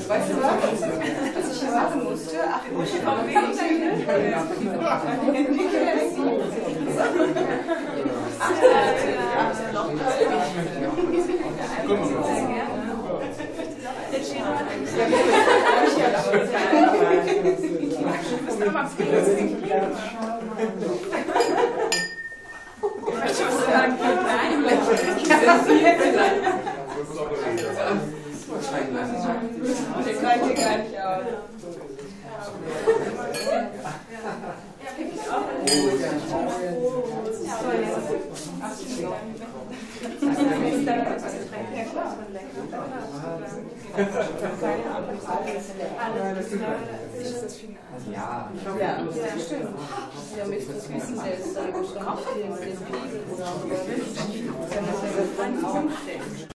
Weißt du was? Was ich hier machen musste? Ach, ich muss vom Weg der gleicht hier gar nicht aus. Ja, stimmt. Ja, mit Füßen selbst, da schon viel mit den Flügeln oder